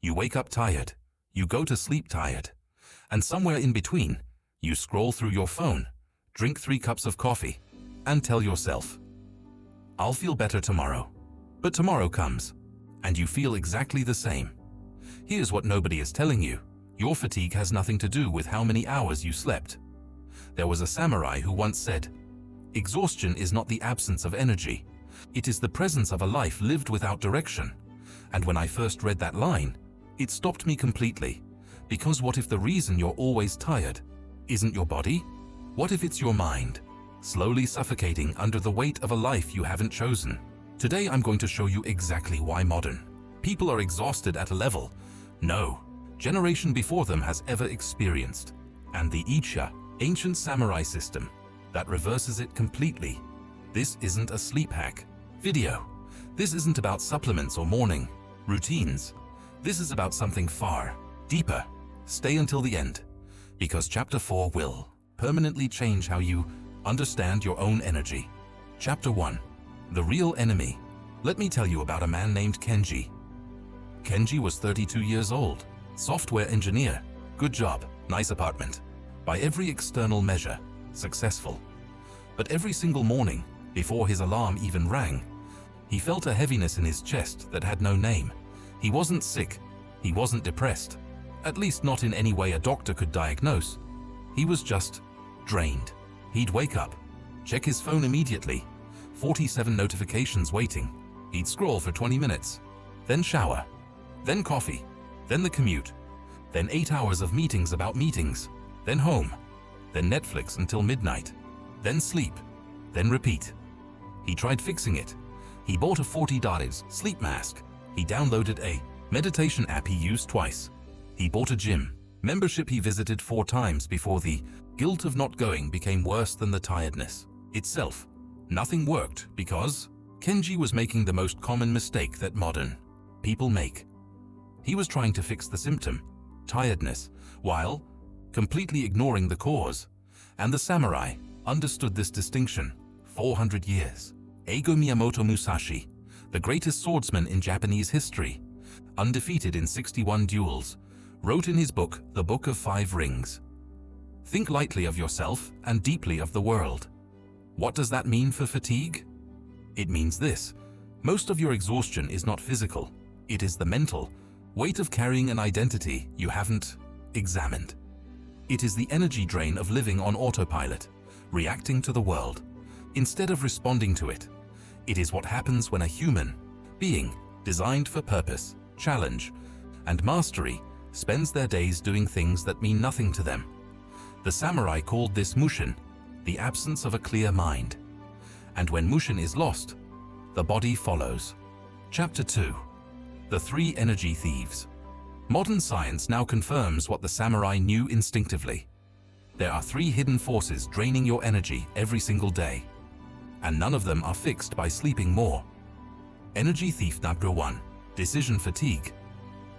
You wake up tired, you go to sleep tired, and somewhere in between, you scroll through your phone, drink 3 cups of coffee, and tell yourself, "I'll feel better tomorrow." But tomorrow comes, and you feel exactly the same. Here's what nobody is telling you. Your fatigue has nothing to do with how many hours you slept. There was a samurai who once said, "Exhaustion is not the absence of energy. It is the presence of a life lived without direction." And when I first read that line, it stopped me completely. Because what if the reason you're always tired isn't your body? What if it's your mind, slowly suffocating under the weight of a life you haven't chosen? Today I'm going to show you exactly why modern people are exhausted at a level no generation before them has ever experienced, and the Ichi-go, ancient samurai system, that reverses it completely. This isn't a sleep hack video. This isn't about supplements or morning routines. This is about something far deeper. Stay until the end, because Chapter 4 will permanently change how you understand your own energy. Chapter 1. The Real Enemy. Let me tell you about a man named Kenji. Kenji was 32 years old, software engineer, good job, nice apartment. By every external measure, successful. But every single morning, before his alarm even rang, he felt a heaviness in his chest that had no name. He wasn't sick, he wasn't depressed, at least not in any way a doctor could diagnose. He was just drained. He'd wake up, check his phone immediately, 47 notifications waiting. He'd scroll for 20 minutes, then shower, then coffee, then the commute, then 8 hours of meetings about meetings, then home, then Netflix until midnight, then sleep, then repeat. He tried fixing it. He bought a $40 sleep mask. He downloaded a meditation app he used twice. He bought a gym membership he visited 4 times before the guilt of not going became worse than the tiredness itself. Nothing worked because Kenji was making the most common mistake that modern people make. He was trying to fix the symptom, tiredness, while completely ignoring the cause. And the samurai understood this distinction 400 years. Eigo Miyamoto Musashi, the greatest swordsman in Japanese history, undefeated in 61 duels, wrote in his book, The Book of 5 Rings, "Think lightly of yourself and deeply of the world." What does that mean for fatigue? It means this: most of your exhaustion is not physical. It is the mental weight of carrying an identity you haven't examined. It is the energy drain of living on autopilot, reacting to the world, instead of responding to it. It is what happens when a human being, designed for purpose, challenge, and mastery, spends their days doing things that mean nothing to them. The samurai called this mushin, the absence of a clear mind. And when mushin is lost, the body follows. Chapter 2. The 3 Energy Thieves. Modern science now confirms what the samurai knew instinctively. There are 3 hidden forces draining your energy every single day, and none of them are fixed by sleeping more. Energy thief number 1. Decision fatigue.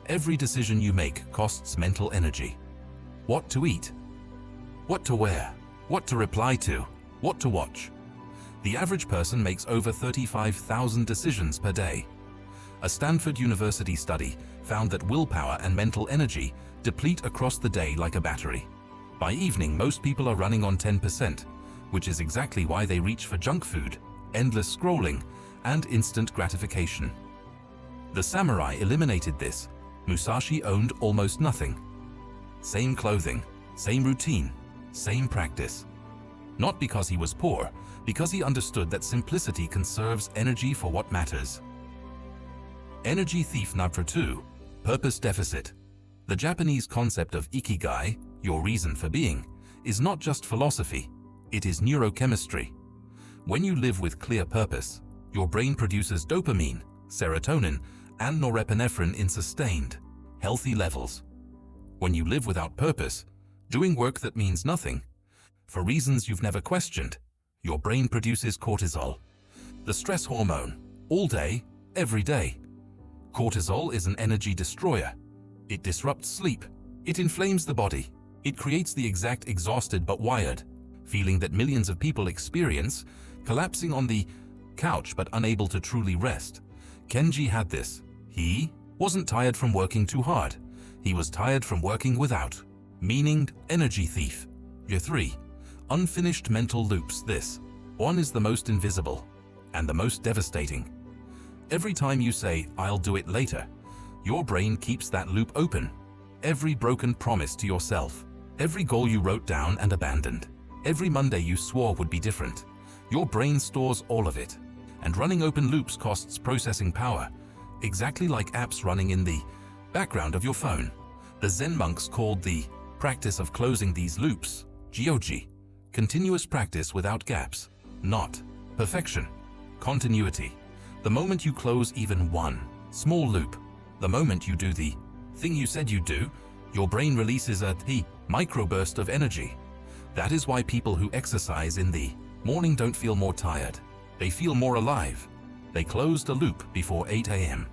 Every decision you make costs mental energy. What to eat, what to wear, what to reply to, what to watch. The average person makes over 35,000 decisions per day. A Stanford University study found that willpower and mental energy deplete across the day like a battery. By evening, most people are running on 10%, which is exactly why they reach for junk food, endless scrolling, and instant gratification. The samurai eliminated this. Musashi owned almost nothing. Same clothing, same routine, same practice. Not because he was poor, because he understood that simplicity conserves energy for what matters. Energy thief number 2. Purpose deficit. The Japanese concept of ikigai, your reason for being, is not just philosophy, it is neurochemistry. When you live with clear purpose, your brain produces dopamine, serotonin, and norepinephrine in sustained, healthy levels. When you live without purpose, doing work that means nothing, for reasons you've never questioned, your brain produces cortisol, the stress hormone, all day, every day. Cortisol is an energy destroyer. It disrupts sleep. It inflames the body. It creates the exact exhausted but wired feeling that millions of people experience, collapsing on the couch but unable to truly rest. Kenji had this. He wasn't tired from working too hard. He was tired from working without. Meaning, energy thief. Year 3. Unfinished mental loops. This one is the most invisible and the most devastating. Every time you say, "I'll do it later," your brain keeps that loop open. Every broken promise to yourself, every goal you wrote down and abandoned, every Monday you swore would be different, your brain stores all of it. And running open loops costs processing power, exactly like apps running in the background of your phone. The Zen monks called the practice of closing these loops Gyoji, continuous practice without gaps, not perfection, continuity. The moment you close even one small loop, the moment you do the thing you said you'd do, your brain releases a microburst of energy. That is why people who exercise in the morning don't feel more tired. They feel more alive. They closed a loop before 8 a.m.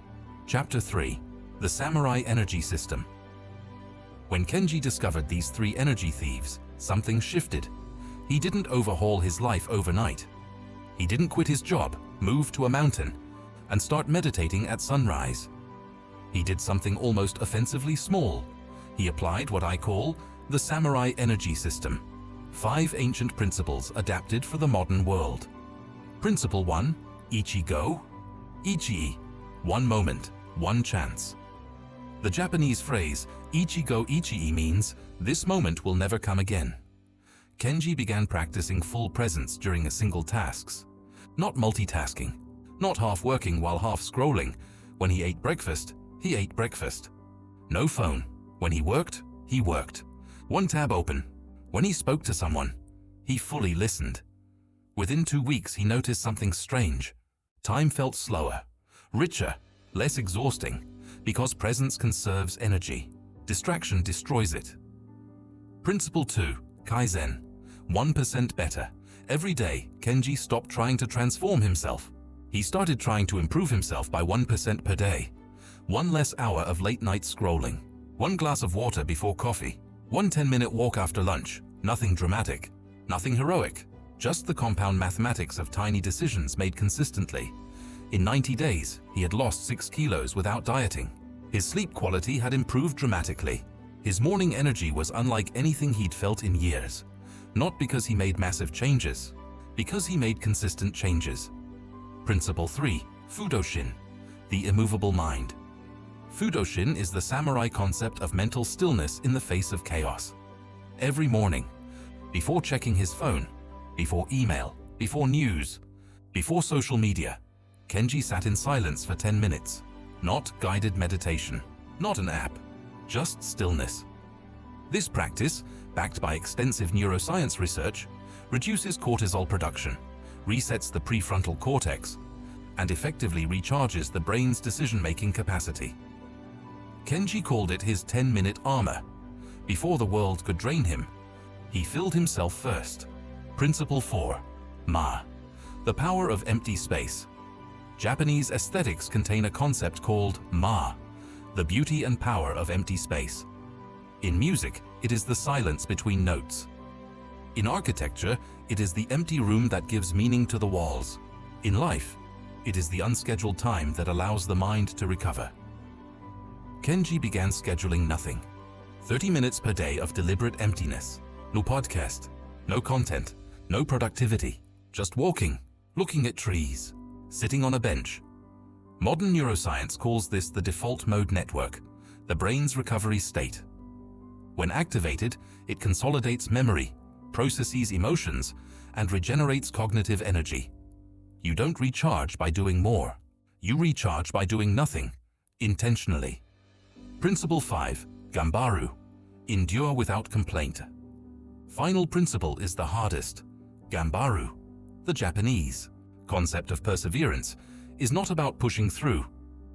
Chapter 3. The Samurai Energy System. When Kenji discovered these 3 energy thieves, something shifted. He didn't overhaul his life overnight. He didn't quit his job, move to a mountain, and start meditating at sunrise. He did something almost offensively small. He applied what I call the Samurai Energy System. 5 ancient principles adapted for the modern world. Principle 1. Ichi-go Ichi-e. 1 moment, 1 chance. The Japanese phrase, Ichi-go Ichi-e means, this moment will never come again. Kenji began practicing full presence during a single tasks. Not multitasking. Not half working while half scrolling. When he ate breakfast, he ate breakfast. No phone. When he worked, he worked. 1 tab open. When he spoke to someone, he fully listened. Within 2 weeks, he noticed something strange. Time felt slower, richer, less exhausting, because presence conserves energy. Distraction destroys it. Principle 2. Kaizen. 1% better. Every day, Kenji stopped trying to transform himself. He started trying to improve himself by 1% per day. 1 less hour of late-night scrolling. 1 glass of water before coffee. 1 10-minute walk after lunch. Nothing dramatic. Nothing heroic. Just the compound mathematics of tiny decisions made consistently. In 90 days, he had lost 6 kilos without dieting. His sleep quality had improved dramatically. His morning energy was unlike anything he'd felt in years. Not because he made massive changes, because he made consistent changes. Principle 3. Fudoshin. The immovable mind. Fudoshin is the samurai concept of mental stillness in the face of chaos. Every morning, before checking his phone, before email, before news, before social media, Kenji sat in silence for 10 minutes. Not guided meditation, not an app, just stillness. This practice, backed by extensive neuroscience research, reduces cortisol production, resets the prefrontal cortex, and effectively recharges the brain's decision-making capacity. Kenji called it his 10-minute armor. Before the world could drain him, he filled himself first. Principle 4. Ma. The power of empty space. Japanese aesthetics contain a concept called ma, the beauty and power of empty space. In music, it is the silence between notes. In architecture, it is the empty room that gives meaning to the walls. In life, it is the unscheduled time that allows the mind to recover. Kenji began scheduling nothing. 30 minutes per day of deliberate emptiness. No podcast, no content, no productivity. Just walking, looking at trees, sitting on a bench. Modern neuroscience calls this the default mode network, the brain's recovery state. When activated, it consolidates memory, processes emotions, and regenerates cognitive energy. You don't recharge by doing more. You recharge by doing nothing, intentionally. Principle 5. Gambaru. Endure without complaint. Final principle is the hardest. Gambaru. The Japanese concept of perseverance is not about pushing through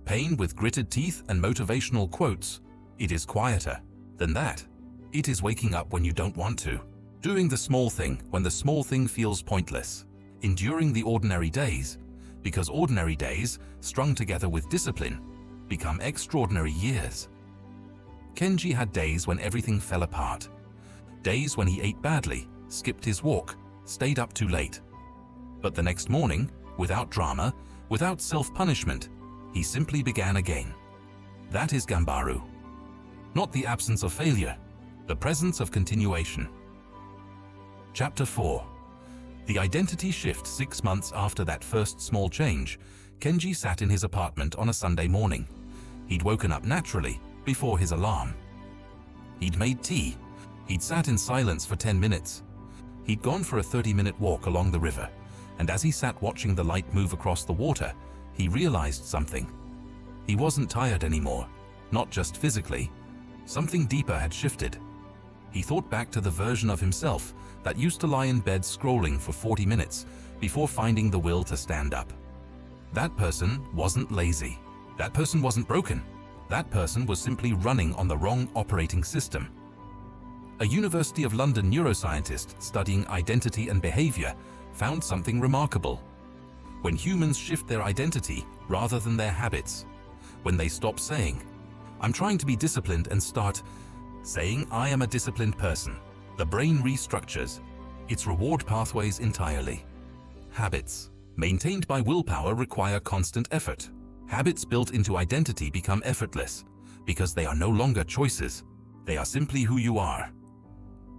pain with gritted teeth and motivational quotes. It is quieter than that. It is waking up when you don't want to, doing the small thing when the small thing feels pointless, enduring the ordinary days, because ordinary days, strung together with discipline, become extraordinary years. Kenji had days when everything fell apart, days when he ate badly, skipped his walk, stayed up too late. But the next morning, without drama, without self-punishment, he simply began again. That is Gambaru. Not the absence of failure, the presence of continuation. Chapter 4. The identity shift. 6 months after that first small change, Kenji sat in his apartment on a Sunday morning. He'd woken up naturally, before his alarm. He'd made tea. He'd sat in silence for 10 minutes. He'd gone for a 30-minute walk along the river, and as he sat watching the light move across the water, he realized something. He wasn't tired anymore, not just physically. Something deeper had shifted. He thought back to the version of himself that used to lie in bed scrolling for 40 minutes before finding the will to stand up. That person wasn't lazy. That person wasn't broken. That person was simply running on the wrong operating system. A University of London neuroscientist studying identity and behavior found something remarkable. When humans shift their identity rather than their habits, when they stop saying, "I'm trying to be disciplined," and start saying, "I am a disciplined person," the brain restructures its reward pathways entirely. Habits maintained by willpower require constant effort. Habits built into identity become effortless because they are no longer choices. They are simply who you are.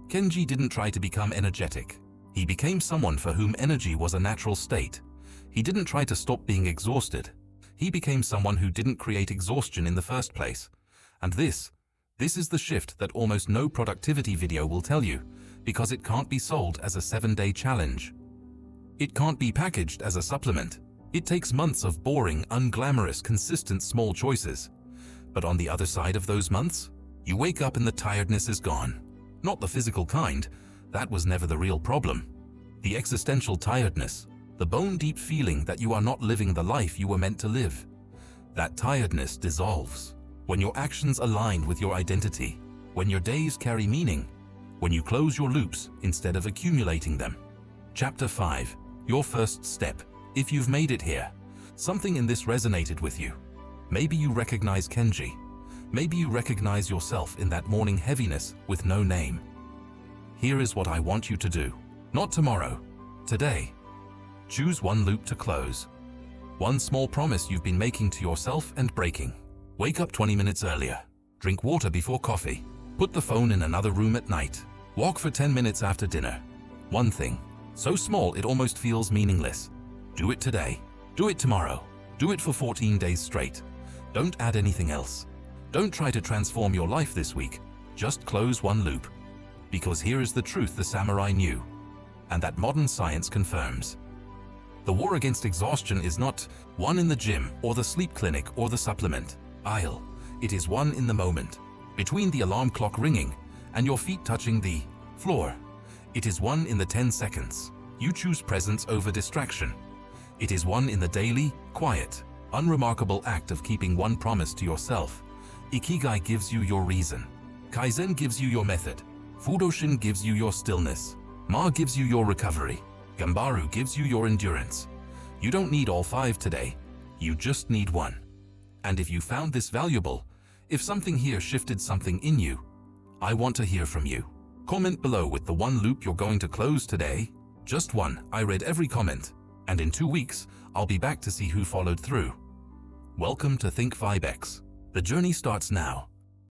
Kenji didn't try to become energetic. He became someone for whom energy was a natural state. He didn't try to stop being exhausted. He became someone who didn't create exhaustion in the first place. And this is the shift that almost no productivity video will tell you, because it can't be sold as a 7-day challenge. It can't be packaged as a supplement. It takes months of boring, unglamorous, consistent small choices. But on the other side of those months, you wake up and the tiredness is gone. Not the physical kind. That was never the real problem. The existential tiredness, the bone-deep feeling that you are not living the life you were meant to live. That tiredness dissolves when your actions align with your identity, when your days carry meaning, when you close your loops instead of accumulating them. Chapter 5. Your first step. If you've made it here, something in this resonated with you. Maybe you recognize Kenji. Maybe you recognize yourself in that morning heaviness with no name. Here is what I want you to do. Not tomorrow, today. Choose one loop to close. One small promise you've been making to yourself and breaking. Wake up 20 minutes earlier. Drink water before coffee. Put the phone in another room at night. Walk for 10 minutes after dinner. One thing, so small it almost feels meaningless. Do it today. Do it tomorrow. Do it for 14 days straight. Don't add anything else. Don't try to transform your life this week. Just close one loop. Because here is the truth the samurai knew, and that modern science confirms. The war against exhaustion is not won in the gym or the sleep clinic or the supplement aisle. It is won in the moment, between the alarm clock ringing and your feet touching the floor. It is won in the 10 seconds. You choose presence over distraction. It is won in the daily, quiet, unremarkable act of keeping one promise to yourself. Ikigai gives you your reason. Kaizen gives you your method. Fudoshin gives you your stillness. Ma gives you your recovery. Gambaru gives you your endurance. You don't need all 5 today. You just need one. And if you found this valuable, if something here shifted something in you, I want to hear from you. Comment below with the one loop you're going to close today. Just one. I read every comment. And in 2 weeks, I'll be back to see who followed through. Welcome to ThinkVibeX. The journey starts now.